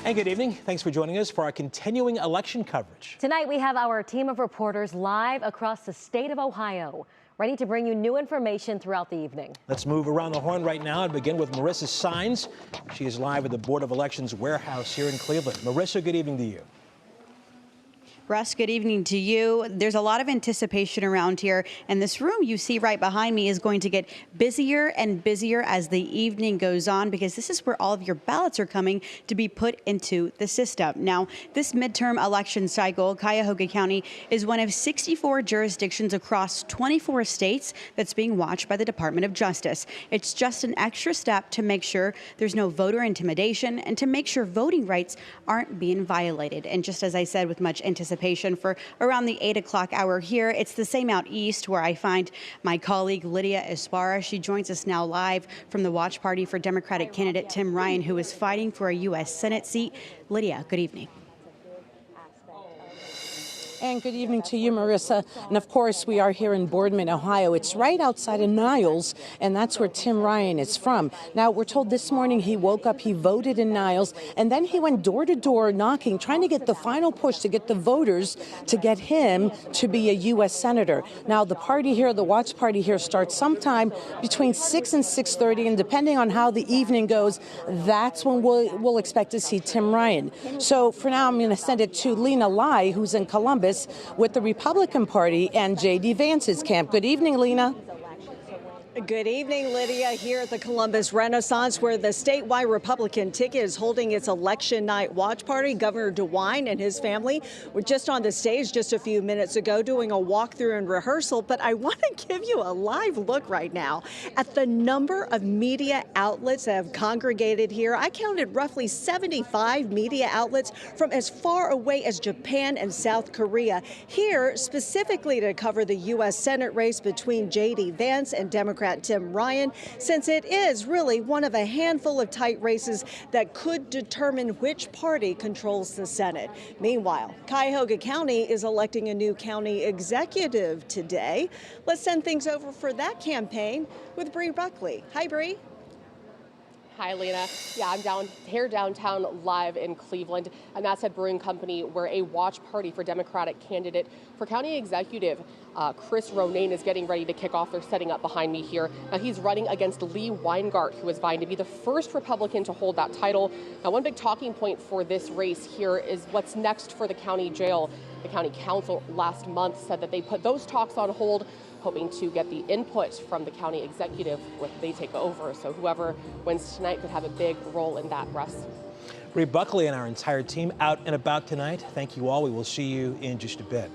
And good evening. Thanks for joining us for our continuing election coverage. Tonight we have our team of reporters live across the state of Ohio, ready to bring you new information throughout the evening. Let's move around the horn right now and begin with Marissa Sines. She is live at the Board of Elections warehouse here in Cleveland. Marissa, good evening to you. Russ, good evening to you. There's a lot of anticipation around here, and this room you see right behind me is going to get busier and busier as the evening goes on, because this is where all of your ballots are coming to be put into the system. Now, this midterm election cycle, Cuyahoga County is one of 64 jurisdictions across 24 states that's being watched by the Department of Justice. It's just an extra step to make sure there's no voter intimidation and to make sure voting rights aren't being violated. And just as I said, with much anticipation for around the 8 o'clock hour here. It's the same out east where I find my colleague Lydia Esparra. She joins us now live from the watch party for Democratic candidate Tim Ryan, who is fighting for a U.S. Senate seat. Lydia, good evening. And good evening to you, Marissa. And of course, we are here in Boardman, Ohio. It's right outside of Niles, and that's where Tim Ryan is from. Now, we're told this morning he woke up, he voted in Niles, and then he went door to door knocking, trying to get the final push to get the voters to get him to be a U.S. Senator. Now, the party here, the watch party here, starts sometime between 6 and 6:30, and depending on how the evening goes, that's when we'll expect to see Tim Ryan. So for now, I'm going to send it to Lena Lai, who's in Columbus, with the Republican Party and J.D. Vance's camp. Good evening, Lena. Good evening, Lydia, here at the Columbus Renaissance, where the statewide Republican ticket is holding its election night watch party. Governor DeWine and his family were just on the stage just a few minutes ago doing a walkthrough and rehearsal. But I want to give you a live look right now at the number of media outlets that have congregated here. I counted roughly 75 media outlets from as far away as Japan and South Korea here specifically to cover the U.S. Senate race between J.D. Vance and Democrat Tim Ryan, since it is really one of a handful of tight races that could determine which party controls the Senate. Meanwhile, Cuyahoga County is electing a new county executive today. Let's send things over for that campaign with Bree Buckley. Hi, Bree. Hi, Lena. Yeah, I'm here downtown live in Cleveland, and that's at Brewing Company, where a watch party for Democratic candidate for county executive Chris Ronayne is getting ready to kick off. They're setting up behind me here. Now, he's running against Lee Weingart, who is vying to be the first Republican to hold that title. Now, one big talking point for this race here is what's next for the county jail. The county council last month said that they put those talks on hold, hoping to get the input from the county executive when they take over. So whoever wins tonight could have a big role in that, Russ. Bree Buckley and our entire team out and about tonight. Thank you all. We will see you in just a bit.